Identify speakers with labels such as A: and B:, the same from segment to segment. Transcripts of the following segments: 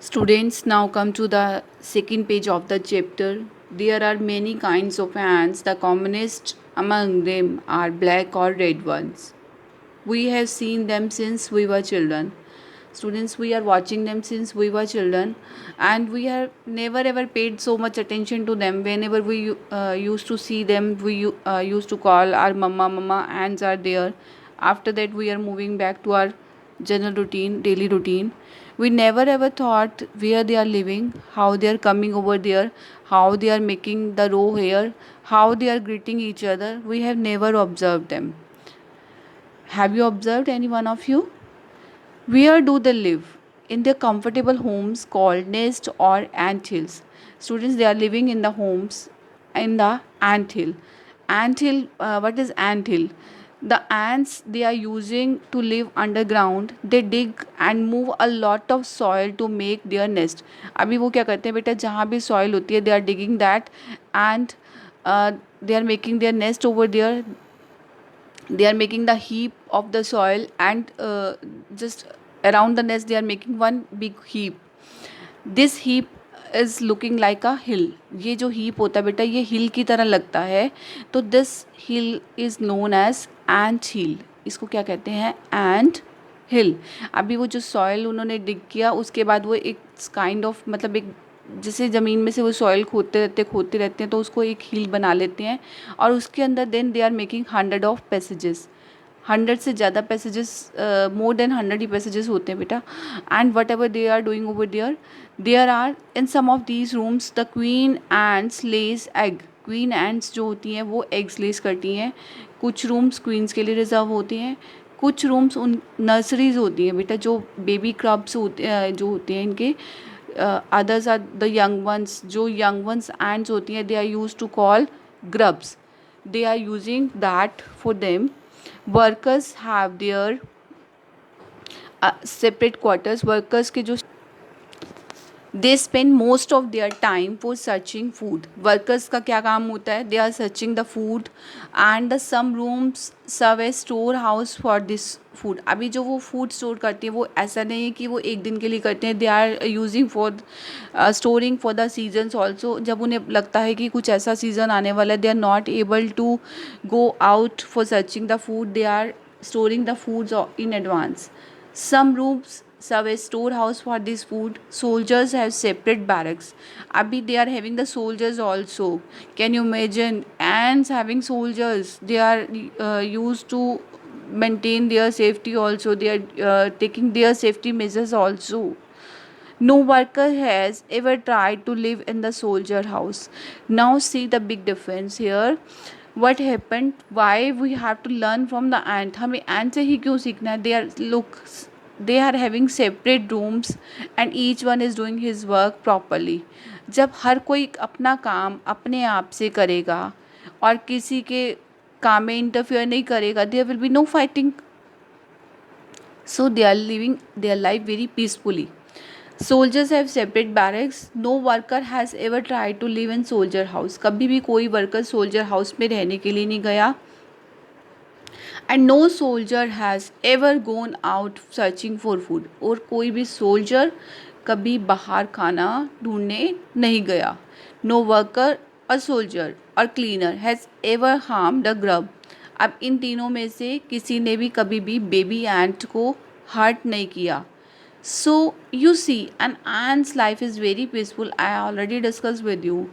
A: Students, now come to the second page of the chapter. There are many kinds of ants. The commonest among them are black or red ones. We have seen them since we were children. Students, we are watching them since we were children, and we have never ever paid so much attention to them. Whenever we used to see them, we used to call our mama, mama, ants are there. After that, we are moving back to our general routine, daily routine. We never ever thought where they are living, how they are coming over there, how they are making the row here, how they are greeting each other. We have never observed them. Have you observed any one of you? Where do they live? In their comfortable homes called nest or ant hills. Students, they are living in the homes in the ant hill. Ant hill, what is ant hill? The ants they are using to live underground. They dig and move a lot of soil to make their nest. अभी वो क्या करते हैं बेटा, जहाँ भी soil होती है they are digging that and they are making their nest over there. They are making the heap of the soil and just around the nest they are making one big heap. This heap is looking like a hill. ये जो heap होता है बेटा ये hill की तरह लगता है, तो this hill is known as ant hill. इसको क्या कहते हैं? ant हिल. अभी वो जो सॉइल उन्होंने डिग किया उसके बाद वो एक काइंड ऑफ मतलब एक जैसे ज़मीन में से वो सॉइल खोदते रहते हैं तो उसको एक हील बना लेते हैं और उसके अंदर then they are making 100 of passages. 100 से ज़्यादा पैसेजेस, मोर देन 100 ही पैसेजेस होते हैं बेटा. And whatever they are doing over there are in some of these rooms the queen ants lays egg. Queen ants जो होती हैं वो एग्स लेस करती हैं. कुछ रूम्स क्वींस के लिए रिजर्व होती हैं, कुछ रूम्स उन नर्सरीज होती हैं बेटा जो बेबी क्रब्स होते जो होते हैं इनके. Others are the young ones. जो यंग वंस एंड्स होती हैं they are use to call grubs. They are using that for them. Workers have their separate quarters. Workers के जो they spend most of their time for searching food. Workers का क्या काम होता है? They are searching the food and the some rooms serve a store house for this food. अभी जो वो फूड स्टोर करती है वो ऐसा नहीं है कि वो एक दिन के लिए करते हैं. They are using for storing for the seasons also. जब उन्हें लगता है कि कुछ ऐसा सीज़न आने वाला है they are not able to go out for searching the food. They are storing the foods in advance. Some rooms serve as storehouse for this food. Soldiers have separate barracks. Abhi they are having the soldiers also. Can you imagine ants having soldiers? They are used to maintain their safety also. They are taking their safety measures also. No worker has ever tried to live in the soldier house. Now see the big difference here. What happened? Why we have to learn from the ant? हमें ant से ही क्यों सीखना है? They are having separate rooms and each one is doing his work properly. जब हर कोई अपना काम अपने आप से करेगा और किसी के काम में इंटरफेयर नहीं करेगा, there will be no fighting. So they are living their life very peacefully. Soldiers have separate barracks. No worker has ever tried to live in soldier house. कभी भी कोई वर्कर soldier house में रहने के लिए नहीं गया. And no soldier has ever gone out searching for food. और कोई भी soldier कभी बाहर खाना ढूंढने नहीं गया. No worker or soldier or cleaner has ever harmed a grub. अब इन तीनों में से किसी ने भी कभी भी बेबी एंट को हर्ट नहीं किया. So you see, an ant's life is very peaceful. I already discussed with you.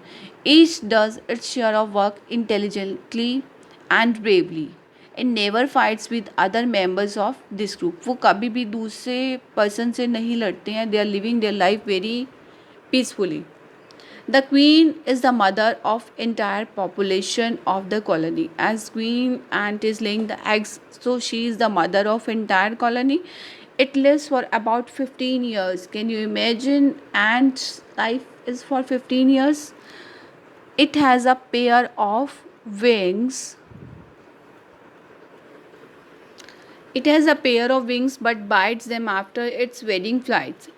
A: Each does its share of work intelligently and bravely. It never fights with other members of this group. वो कभी भी दूसरे person से नहीं लड़ते हैं. They are living their life very peacefully. The queen is the mother of entire population of the colony. As queen ant is laying the eggs, so she is the mother of entire colony. It lives for about 15 years. Can you imagine ant's life is for 15 years? It has a pair of wings. It has a pair of wings but bites them after its wedding flights.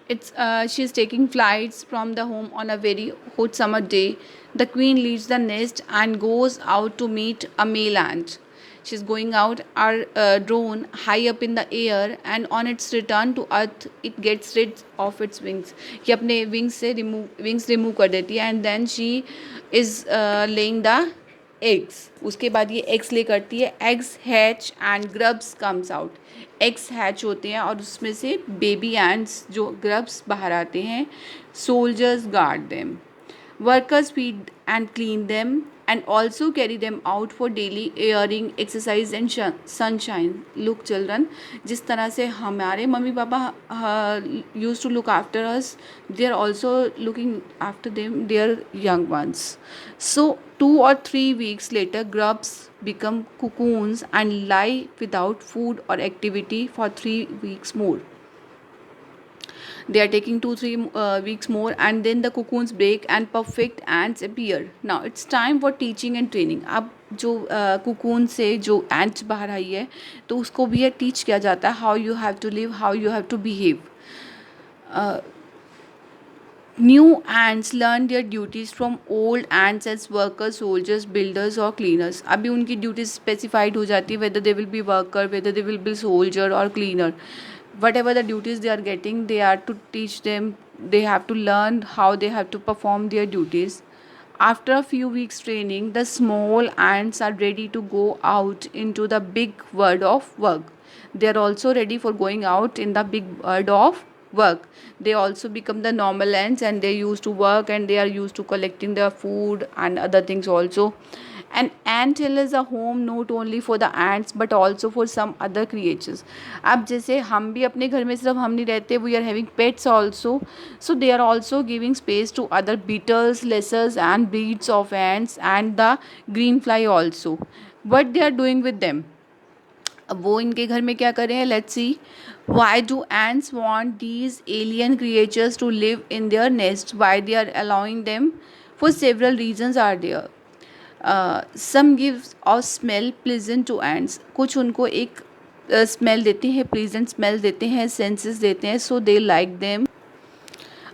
A: She's taking flights from the home on a very hot summer day. The queen leaves the nest and goes out to meet a male ant. she's going out our drone high up in the air, and on its return to earth it gets rid of its wings. ये अपने wings remove कर देती है, and then she is laying the eggs. उसके बाद ये eggs lay करती है, eggs hatch and grubs comes out. eggs hatch होते हैं और उसमें से baby ants जो grubs बाहर आते हैं. soldiers guard them. Workers feed and clean them and also carry them out for daily airing, exercise and sunshine. Look children, जिस तरह से हमारे mummy papa used to look after us, they are also looking after them, their young ones. So 2 or 3 weeks later, grubs become cocoons and lie without food or activity for 3 weeks more. They are taking 2-3 weeks more, and then the cocoons break and perfect ants appear. Now it's time for teaching and training. अब जो cocoon से जो ants बाहर आई है तो उसको भी ये teach किया जाता है how you have to live, how you have to behave. New ants learn their duties from old ants as workers, soldiers, builders or cleaners. अभी उनकी duties specified हो जाती है, whether they will be worker, whether they will be soldier or cleaner. Whatever the duties they are getting, they are to teach them, they have to learn how they have to perform their duties. After a few weeks training, the small ants are ready to go out into the big world of work. They are also ready for going out in the big world of work. They also become the normal ants, and they used to work, and they are used to collecting their food and other things also. An ant hill is a home not only for the ants but also for some other creatures. अब जैसे हम भी अपने घर में सिर्फ हम नहीं रहते, we are having pets also, so they are also giving space to other beetles, lessers and breeds of ants and the green fly also. What they are doing with them? अब वो इनके घर में क्या कर रहे हैं, let's see. Why do ants want these alien creatures to live in their nest? Why they are allowing them? For several reasons are there. Some gives or smell pleasant to ants. कुछ उनको एक smell देते हैं, pleasant smell देते हैं, senses देते हैं, so they like them.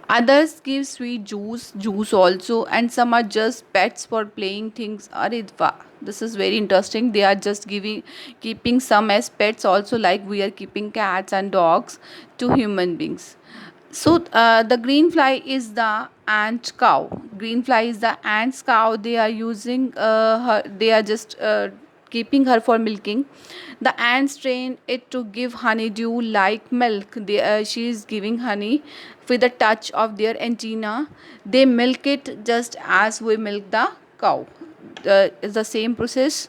A: Others give sweet juice also, and some are just pets for playing things. Arey वाह, this is very interesting. They are just keeping some as pets also, like we are keeping cats and dogs to human beings. So the green fly is the ant cow. Green fly is the ant's cow. They are using her. They are just keeping her for milking. The ants train it to give honeydew like milk. She is giving honey with the touch of their antenna. They milk it just as we milk the cow. It's the same process.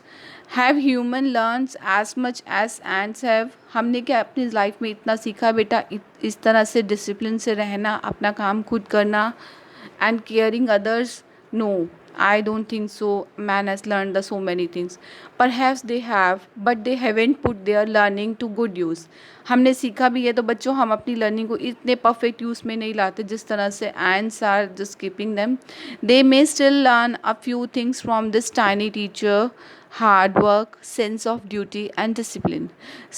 A: Have human learns as much as ants have. हमने क्या अपनी life में इतना सीखा बेटा, इस तरह से डिसिप्लिन से रहना, अपना काम खुद करना and caring others? No, I don't think so. Man has learned the so many things. Perhaps they have, but they haven't put their learning to good use. हमने सीखा भी है तो बच्चों हम अपनी लर्निंग को इतने परफेक्ट यूज़ में नहीं लाते जिस तरह से ants are just keeping them. They may still learn a few things from this tiny teacher. Hard work, sense of duty and discipline.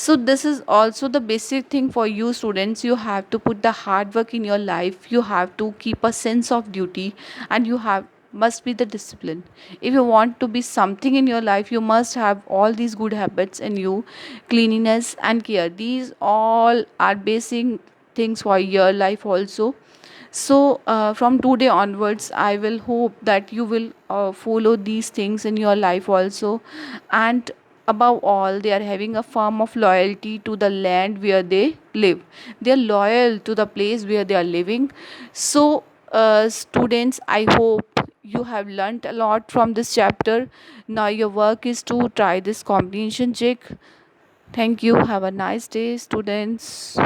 A: So this is also the basic thing for you students. You have to put the hard work in your life. You have to keep a sense of duty, and you have must be the discipline. If you want to be something in your life, you must have all these good habits in you. Cleanliness and care, these all are basic things for your life also. So from today onwards I will hope that you will follow these things in your life also. And above all, they are having a form of loyalty to the land where they live. They are loyal to the place where they are living. So students, I hope you have learnt a lot from this chapter. Now your work is to try this comprehension check. Thank you. Have a nice day, students.